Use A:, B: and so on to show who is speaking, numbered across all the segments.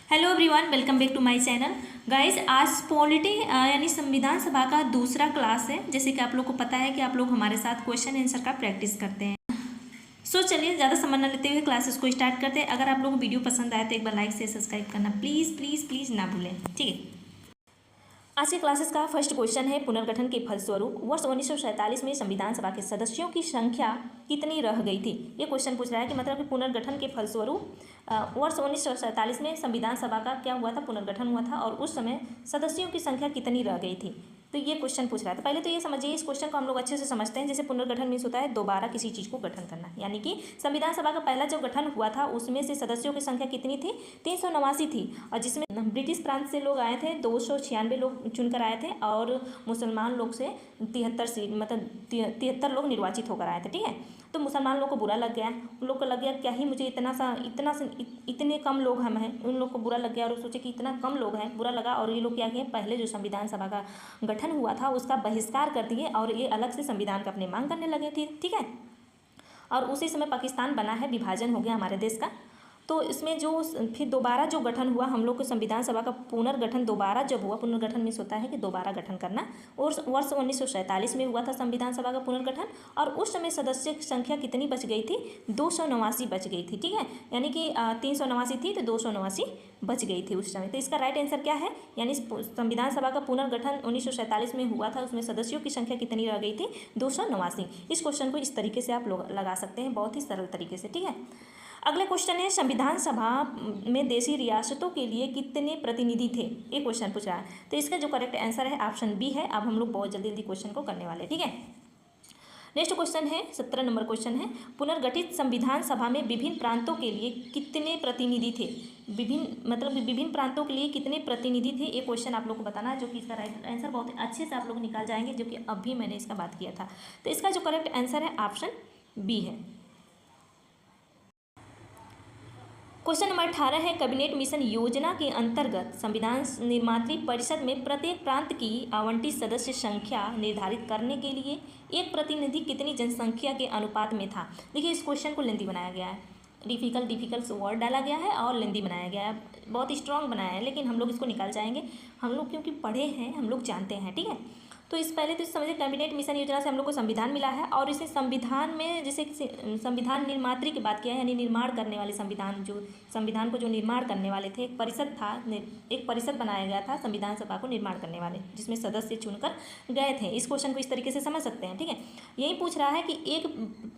A: Hello everyone, welcome back to my channel. Guys, आज polity यानी संविधान सभा का दूसरा क्लास है। जैसे कि आप लोग को पता है कि आप लोग हमारे साथ क्वेश्चन आंसर का प्रैक्टिस करते हैं। चलिए ज़्यादा समय न लेते हुए क्लासेस को स्टार्ट करते हैं। अगर आप लोगों को वीडियो पसंद आए तो एक बार लाइक से सब्सक्राइब करना प्लीज़ प्लीज़ प्लीज़ ना भूलें, ठीक है। आज के क्लासेस का फर्स्ट क्वेश्चन है, पुनर्गठन के फलस्वरूप वर्ष 1947 में संविधान सभा के सदस्यों की संख्या कितनी रह गई थी। ये क्वेश्चन पूछ रहा है कि मतलब कि पुनर्गठन के फलस्वरूप वर्ष 1947 में संविधान सभा का क्या हुआ था, पुनर्गठन हुआ था और उस समय सदस्यों की संख्या कितनी रह गई थी। तो ये क्वेश्चन पूछ रहा है। तो पहले तो ये समझिए, इस क्वेश्चन को हम लोग अच्छे से समझते हैं। जैसे पुनर्गठन मीन्स होता है दोबारा किसी चीज़ को गठन करना, यानी कि संविधान सभा का पहला जो गठन हुआ था उसमें से सदस्यों की संख्या कितनी थी, 389 थी। और जिसमें ब्रिटिश प्रांत से लोग आए थे, 296 लोग चुनकर आए थे और मुसलमान लोग से 73 सीट मतलब 73 लोग निर्वाचित होकर आए थे, ठीक है। तो मुसलमान लोग को बुरा लग गया, उन लोग को लग गया क्या ही मुझे इतने कम लोग हम हैं, उन लोग को बुरा लग गया और सोचे कि इतना कम लोग हैं, बुरा लगा। और ये लोग क्या किए, पहले जो संविधान सभा का गठन हुआ था उसका बहिष्कार कर दिए और ये अलग से संविधान का अपनी मांग करने लगे थे, ठीक है। और उसी समय पाकिस्तान बना है, विभाजन हो गया हमारे देश का। तो इसमें जो फिर दोबारा जो गठन हुआ, हम लोग को संविधान सभा का पुनर्गठन दोबारा जब हुआ, पुनर्गठन मीन्स होता है कि दोबारा गठन करना, और वर्ष 1947 में हुआ था संविधान सभा का पुनर्गठन। और उस समय सदस्य की संख्या कितनी बच गई थी, 289 बच गई थी, ठीक है। यानी कि 389 थी तो 289 बच गई थी उस समय। तो इसका राइट आंसर क्या है, यानी संविधान सभा का पुनर्गठन 1947 में हुआ था, उसमें सदस्यों की संख्या कितनी रह गई थी, 289। इस क्वेश्चन को इस तरीके से आप लोग लगा सकते हैं, बहुत ही सरल तरीके से, ठीक है। अगले क्वेश्चन है, संविधान सभा में देशी रियासतों के लिए कितने प्रतिनिधि थे, ये क्वेश्चन पूछ रहा है। तो इसका जो करेक्ट आंसर है ऑप्शन बी है। अब हम लोग बहुत जल्दी जल्दी क्वेश्चन को करने वाले हैं, ठीक है। नेक्स्ट क्वेश्चन है, 17 नंबर क्वेश्चन है, पुनर्गठित संविधान सभा में विभिन्न प्रांतों के लिए कितने प्रतिनिधि थे। विभिन्न प्रांतों के लिए कितने प्रतिनिधि थे, ये क्वेश्चन आप लोग को बताना है। जो कि इसका राइट आंसर बहुत अच्छे से आप लोग निकाल जाएंगे, जो कि अभी मैंने इसका बात किया था। तो इसका जो करेक्ट आंसर है ऑप्शन बी है। क्वेश्चन नंबर 18 है, कैबिनेट मिशन योजना के अंतर्गत संविधान निर्मात्री परिषद में प्रत्येक प्रांत की आवंटित सदस्य संख्या निर्धारित करने के लिए एक प्रतिनिधि कितनी जनसंख्या के अनुपात में था। देखिए, इस क्वेश्चन को लेंदी बनाया गया है, डिफिकल्ट वर्ड डाला गया है और लेंदी बनाया गया है, बहुत स्ट्रॉन्ग बनाया है, लेकिन हम लोग इसको निकाल जाएंगे। हम लोग क्योंकि पढ़े हैं, हम लोग जानते हैं, ठीक है। तो इस पहले तो समझिए, कैबिनेट मिशन योजना से हम लोग को संविधान मिला है और इसे संविधान में जैसे संविधान निर्मात्री की बात किया है, यानी निर्माण करने वाले संविधान को जो निर्माण करने वाले थे, एक परिषद था, एक परिषद बनाया गया था संविधान सभा को निर्माण करने वाले, जिसमें सदस्य चुनकर गए थे। इस क्वेश्चन को इस तरीके से समझ सकते हैं, ठीक है। यही पूछ रहा है कि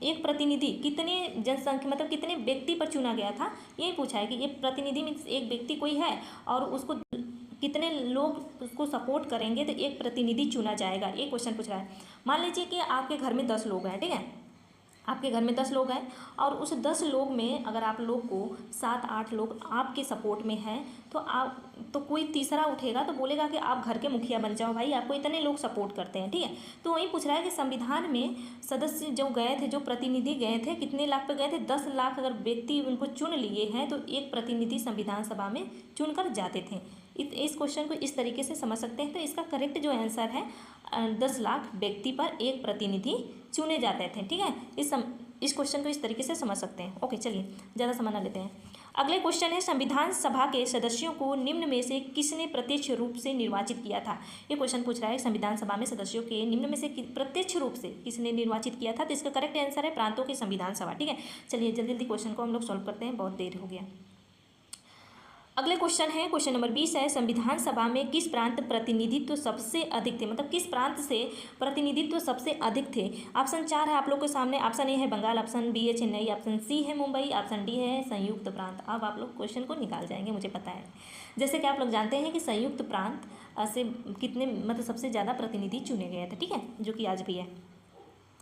A: एक प्रतिनिधि कितने जनसंख्या मतलब कितने व्यक्ति पर चुना गया था, यही पूछा है कि एक प्रतिनिधि मीन्स एक व्यक्ति कोई है और उसको कितने लोग उसको सपोर्ट करेंगे तो एक प्रतिनिधि चुना जाएगा, ये क्वेश्चन पूछ रहा है। मान लीजिए कि आपके घर में 10 लोग हैं, ठीक है। आपके घर में 10 लोग हैं और उस 10 लोग में अगर आप लोग को 7-8 लोग आपके सपोर्ट में हैं तो कोई तीसरा उठेगा तो बोलेगा कि आप घर के मुखिया बन जाओ भाई, आपको इतने लोग सपोर्ट करते हैं, ठीक है। तो वही पूछ रहा है कि संविधान में सदस्य जो गए थे, जो प्रतिनिधि गए थे, कितने लाख पे गए थे, 10 लाख अगर व्यक्ति उनको चुन लिए हैं तो एक प्रतिनिधि संविधान सभा में चुनकर जाते थे। इस क्वेश्चन को इस तरीके से समझ सकते हैं। तो इसका करेक्ट जो आंसर है 10 लाख व्यक्ति पर एक प्रतिनिधि चुने जाते थे, ठीक है। इस क्वेश्चन को इस तरीके से समझ सकते हैं। ओके, चलिए ज़्यादा समय ना लेते हैं। अगले क्वेश्चन है, संविधान सभा के सदस्यों को निम्न में से किसने प्रत्यक्ष रूप से निर्वाचित किया था। ये क्वेश्चन पूछ रहा है, संविधान सभा में सदस्यों के निम्न में से प्रत्यक्ष रूप से किसने निर्वाचित किया था। तो इसका करेक्ट आंसर है प्रांतों की संविधान सभा, ठीक है। चलिए जल्दी जल्दी क्वेश्चन को हम लोग सॉल्व करते हैं, बहुत देर हो गया। अगले क्वेश्चन है, क्वेश्चन नंबर 20 है, संविधान सभा में किस प्रांत प्रतिनिधित्व सबसे अधिक थे, मतलब किस प्रांत से प्रतिनिधित्व सबसे अधिक थे। ऑप्शन 4 है आप लोग के सामने। ऑप्शन ए है बंगाल, ऑप्शन बी है चेन्नई, ऑप्शन सी है मुंबई, ऑप्शन डी है संयुक्त प्रांत। अब आप लोग क्वेश्चन को निकाल जाएंगे, मुझे पता है। जैसे कि आप लोग जानते हैं कि संयुक्त प्रांत से कितने मतलब सबसे ज़्यादा प्रतिनिधि चुने गए थे, ठीक है, जो कि आज भी है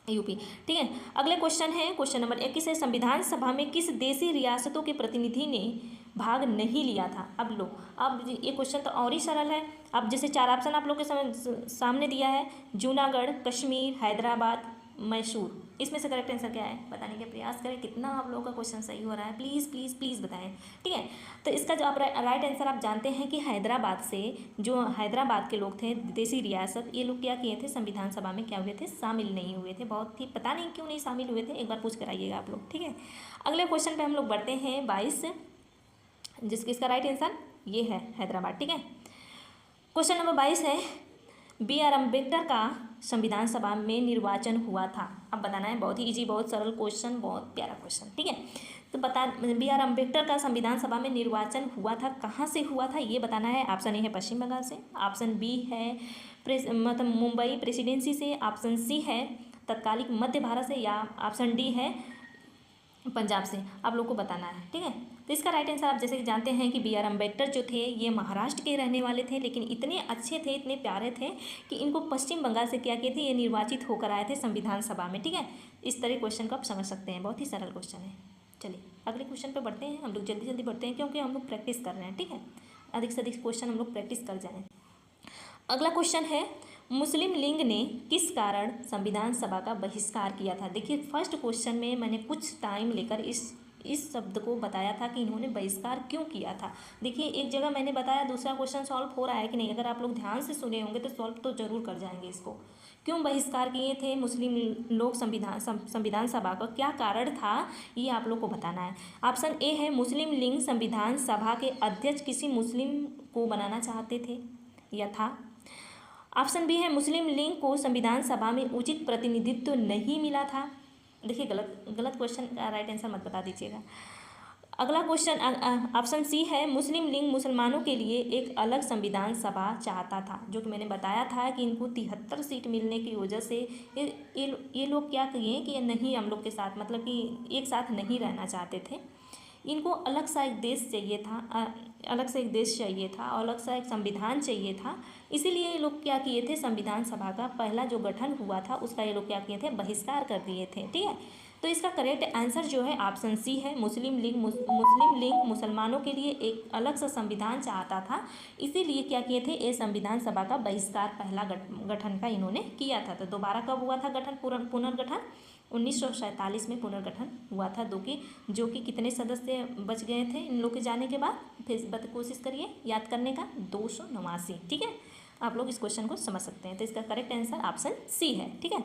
A: यूपी, ठीक है। अगले क्वेश्चन है, क्वेश्चन नंबर 21 है, संविधान सभा में किस देशी रियासतों के प्रतिनिधि ने भाग नहीं लिया था। अब ये क्वेश्चन तो और ही सरल है। अब जैसे 4 ऑप्शन आप लोग के सामने दिया है, जूनागढ़, कश्मीर, हैदराबाद, मैसूर। इसमें से करेक्ट आंसर क्या है बताने का प्रयास करें। कितना आप लोगों का क्वेश्चन सही हो रहा है, प्लीज़ प्लीज़ प्लीज़ बताएं, ठीक है। तो इसका जो आप राइट आंसर आप जानते हैं कि हैदराबाद से जो हैदराबाद के लोग थे, देशी रियासत, ये लोग क्या किए थे, संविधान सभा में क्या हुए थे, शामिल नहीं हुए थे। बहुत ही पता नहीं क्यों नहीं शामिल हुए थे, एक बार पूछ कर आइएगा आप लोग, ठीक है। अगले क्वेश्चन पर हम लोग बढ़ते हैं 22 जिसकी इसका राइट आंसर ये है हैदराबाद। ठीक है, क्वेश्चन नंबर 22 है B.R. अम्बेडकर का संविधान सभा में निर्वाचन हुआ था। अब बताना है, बहुत ही इजी, बहुत सरल क्वेश्चन, बहुत प्यारा क्वेश्चन। ठीक है, तो बता B.R. अम्बेडकर का संविधान सभा में निर्वाचन हुआ था, कहाँ से हुआ था ये बताना है। ऑप्शन ए है पश्चिम बंगाल से, ऑप्शन बी है मतलब मुंबई प्रेसिडेंसी से, ऑप्शन सी है तत्कालिक मध्य भारत से, या ऑप्शन डी है पंजाब से। आप लोग को बताना है। ठीक है, तो इसका राइट आंसर आप जैसे कि जानते हैं कि B.R. अम्बेडकर जो थे ये महाराष्ट्र के रहने वाले थे, लेकिन इतने अच्छे थे, इतने प्यारे थे कि इनको पश्चिम बंगाल से क्या किए थे, ये निर्वाचित होकर आए थे संविधान सभा में। ठीक है, इस तरह क्वेश्चन को आप समझ सकते हैं, बहुत ही सरल क्वेश्चन है। चलिए अगले क्वेश्चन पे बढ़ते हैं, हम लोग जल्दी जल्दी बढ़ते हैं क्योंकि हम लोग प्रैक्टिस कर रहे हैं। ठीक है, अधिक से अधिक क्वेश्चन हम लोग प्रैक्टिस कर जाएँ। अगला क्वेश्चन है मुस्लिम लीग ने किस कारण संविधान सभा का बहिष्कार किया था। देखिए फर्स्ट क्वेश्चन में मैंने कुछ टाइम लेकर इस शब्द को बताया था कि इन्होंने बहिष्कार क्यों किया था। देखिए एक जगह मैंने बताया, दूसरा क्वेश्चन सॉल्व हो रहा है कि नहीं, अगर आप लोग ध्यान से सुने होंगे तो सॉल्व तो जरूर कर जाएंगे इसको। क्यों बहिष्कार किए थे मुस्लिम लोग संविधान सभा का, क्या कारण था, ये आप लोग को बताना है। ऑप्शन ए है मुस्लिम लीग संविधान सभा के अध्यक्ष किसी मुस्लिम को बनाना चाहते थे या था। ऑप्शन बी है मुस्लिम लीग को संविधान सभा में उचित प्रतिनिधित्व नहीं मिला था। देखिए गलत क्वेश्चन का राइट आंसर मत बता दीजिएगा। अगला क्वेश्चन ऑप्शन सी है मुस्लिम लीग मुसलमानों के लिए एक अलग संविधान सभा चाहता था, जो कि मैंने बताया था कि इनको 73 सीट मिलने की वजह से ये लोग क्या किए कि नहीं हम लोग के साथ, मतलब कि एक साथ नहीं रहना चाहते थे, इनको अलग सा एक देश चाहिए था, अलग से एक देश चाहिए था और अलग सा एक संविधान चाहिए था। इसीलिए ये लोग क्या किए थे, संविधान सभा का पहला जो गठन हुआ था उसका ये लोग क्या किए थे, बहिष्कार कर दिए थे। ठीक है, तो इसका करेक्ट आंसर जो है ऑप्शन सी है, मुस्लिम लीग मुसलमानों के लिए एक अलग सा संविधान चाहता था, इसीलिए क्या किए थे, ये संविधान सभा का बहिष्कार पहला गठन का इन्होंने किया था। तो दोबारा कब हुआ था गठन, पुनर्गठन 1947 में पुनर्गठन हुआ था। जो कि कितने सदस्य बच गए थे इन लोग के जाने के बाद, फिर कोशिश करिए याद करने का, 289। ठीक है, आप लोग इस क्वेश्चन को समझ सकते हैं। तो इसका करेक्ट आंसर ऑप्शन सी है। ठीक है,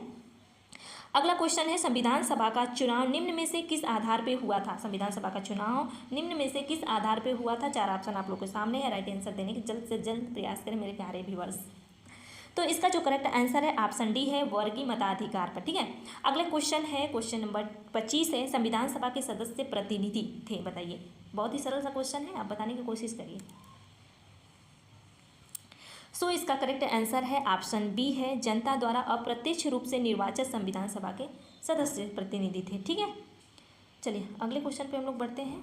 A: अगला क्वेश्चन है संविधान सभा का चुनाव निम्न में से किस आधार पे हुआ था। संविधान सभा का चुनाव निम्न में से किस आधार पे हुआ था। 4 ऑप्शन आप लोग के सामने है, राइट आंसर देने की जल्द से जल्द प्रयास करें मेरे प्यारे व्यूअर्स। तो इसका जो करेक्ट आंसर है ऑप्शन डी है, वर्गीय मताधिकार पर। ठीक है, अगले क्वेश्चन है, क्वेश्चन नंबर 25 है, संविधान सभा के सदस्य प्रतिनिधि थे, बताइए। बहुत ही सरल सा क्वेश्चन है, आप बताने की कोशिश करिए। सो इसका करेक्ट आंसर है ऑप्शन बी है, जनता द्वारा अप्रत्यक्ष रूप से निर्वाचित संविधान सभा के सदस्य प्रतिनिधि थे। ठीक है, चलिए अगले क्वेश्चन पे हम लोग बढ़ते हैं।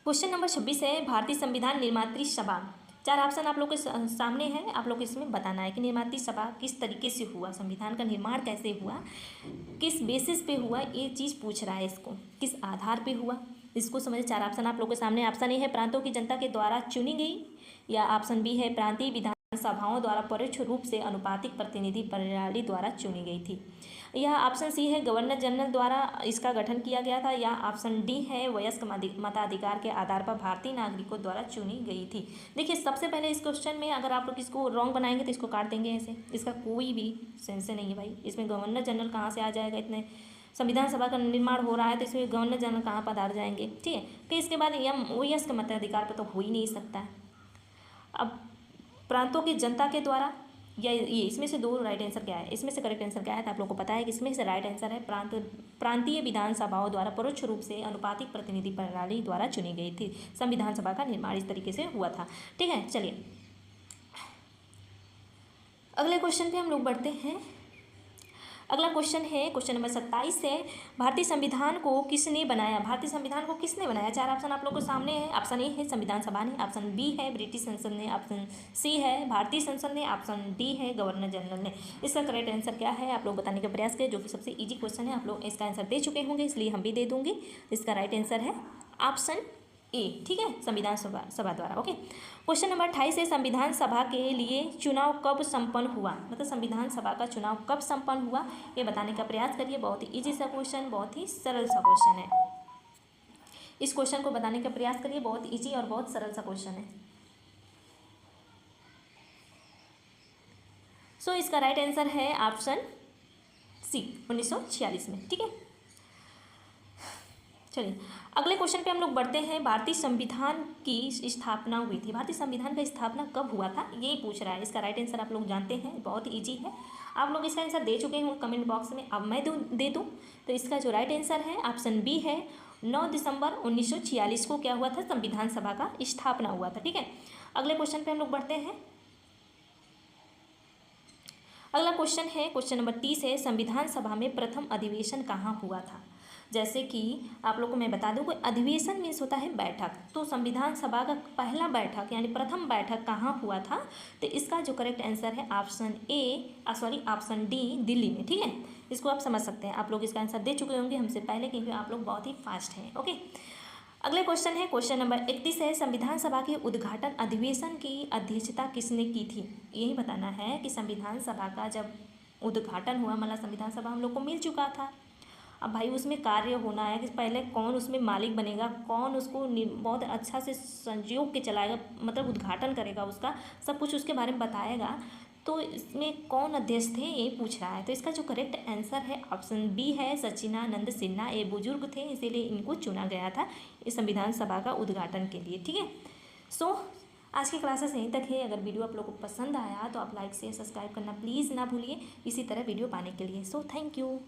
A: क्वेश्चन नंबर 26 है, भारतीय संविधान निर्मात्री सभा। 4 ऑप्शन आप लोग के सामने है, आप लोग इसमें बताना है कि निर्मात्री सभा किस तरीके से हुआ, संविधान का निर्माण कैसे हुआ, किस बेसिस पे हुआ, ये चीज़ पूछ रहा है, इसको किस आधार पे हुआ, इसको समझे। 4 ऑप्शन आप लोग के सामने, ऑप्शन ए है प्रांतों की जनता के द्वारा चुनी गई, या ऑप्शन बी है प्रांतीय विधानसभाओं द्वारा परोक्ष रूप से अनुपातिक प्रतिनिधि प्रणाली द्वारा चुनी गई थी, या ऑप्शन सी है गवर्नर जनरल द्वारा इसका गठन किया गया था, या ऑप्शन डी है वयस्क मताधिकार के आधार पर भारतीय नागरिकों द्वारा चुनी गई थी। देखिए सबसे पहले इस क्वेश्चन में अगर आप लोग इसको रॉन्ग बनाएंगे तो इसको काट देंगे ऐसे, इसका कोई भी सेंस नहीं है भाई। इसमें गवर्नर जनरल कहाँ से आ जाएगा, इतने संविधान सभा का निर्माण हो रहा है तो इसमें गवर्नर जनरल कहाँ पधार जाएंगे। ठीक है, फिर इसके बाद वयस्क मताधिकार पर तो हो ही नहीं सकता है। अब प्रांतों की जनता के द्वारा, या ये इसमें से 2 राइट आंसर क्या है, इसमें से करेक्ट आंसर क्या है, तो आप लोग को पता है कि इसमें से राइट आंसर है प्रांतीय विधानसभाओं द्वारा परोक्ष रूप से अनुपातिक प्रतिनिधि प्रणाली द्वारा चुनी गई थी। संविधान सभा का निर्माण इस तरीके से हुआ था। ठीक है, चलिए अगले क्वेश्चन पे हम लोग बढ़ते हैं। अगला क्वेश्चन है, क्वेश्चन नंबर 27 है, भारतीय संविधान को किसने बनाया। भारतीय संविधान को किसने बनाया। 4 ऑप्शन आप लोग को सामने है, ऑप्शन ए है संविधान सभा ने, ऑप्शन बी है ब्रिटिश संसद ने, ऑप्शन सी है भारतीय संसद ने, ऑप्शन डी है गवर्नर जनरल ने। इसका करेक्ट आंसर क्या है आप लोग बताने का प्रयास करें, जो कि सबसे ईजी क्वेश्चन है, आप लोग इसका आंसर दे चुके होंगे इसलिए हम भी दे दूंगी। इसका राइट आंसर है ऑप्शन ए। ठीक है, संविधान सभा द्वारा। ओके, क्वेश्चन नंबर 28 है, संविधान सभा के लिए चुनाव कब संपन्न हुआ। मतलब संविधान सभा का चुनाव कब संपन्न हुआ ये बताने का प्रयास करिए। बहुत ही इजी सा क्वेश्चन, बहुत ही सरल सा क्वेश्चन है। इस क्वेश्चन को बताने का प्रयास करिए, बहुत इजी और बहुत सरल सा क्वेश्चन है। सो इसका राइट आंसर है ऑप्शन सी, 1946 में। ठीक है, चलिए अगले क्वेश्चन पे हम लोग बढ़ते हैं। भारतीय संविधान की स्थापना हुई थी, भारतीय संविधान का स्थापना कब हुआ था, यही पूछ रहा है। इसका राइट आंसर आप लोग जानते हैं, बहुत ईजी है। आप लोग इसका आंसर दे चुके हैं कमेंट बॉक्स में, अब मैं दे दूँ तो इसका जो राइट आंसर है ऑप्शन बी है, 9 दिसंबर 1946 को क्या हुआ था, संविधान सभा का स्थापना हुआ था। ठीक है, अगले क्वेश्चन पे हम लोग बढ़ते हैं। अगला क्वेश्चन है क्वेश्चन नंबर 30 है, संविधान सभा में प्रथम अधिवेशन कहाँ हुआ था। जैसे कि आप लोग को मैं बता दूं, कोई अधिवेशन मीन्स होता है बैठक, तो संविधान सभा का पहला बैठक यानी प्रथम बैठक कहाँ हुआ था, तो इसका जो करेक्ट आंसर है ऑप्शन डी, दिल्ली में। ठीक है, इसको आप समझ सकते हैं, आप लोग इसका आंसर दे चुके होंगे हमसे पहले, क्योंकि आप लोग बहुत ही फास्ट हैं। ओके, अगले क्वेश्चन है क्वेश्चन नंबर 31 है, संविधान सभा के उद्घाटन अधिवेशन की अध्यक्षता किसने की थी। यही बताना है कि संविधान सभा का जब उद्घाटन हुआ, मतलब संविधान सभा हम लोग को मिल चुका था, अब भाई उसमें कार्य होना है कि पहले कौन उसमें मालिक बनेगा, कौन उसको बहुत अच्छा से संयोग के चलाएगा, मतलब उद्घाटन करेगा, उसका सब कुछ उसके बारे में बताएगा, तो इसमें कौन अध्यक्ष थे ये पूछ रहा है। तो इसका जो करेक्ट आंसर है ऑप्शन बी है, सच्चिदानंद सिन्हा। ये बुजुर्ग थे, इसीलिए इनको चुना गया था इस संविधान सभा का उद्घाटन के लिए। ठीक है, सो आज की क्लासेस यहीं तक है। अगर वीडियो आप लोगों को पसंद आया तो आप लाइक शेयर सब्सक्राइब करना प्लीज़ ना भूलिए, इसी तरह वीडियो पाने के लिए। So thank you.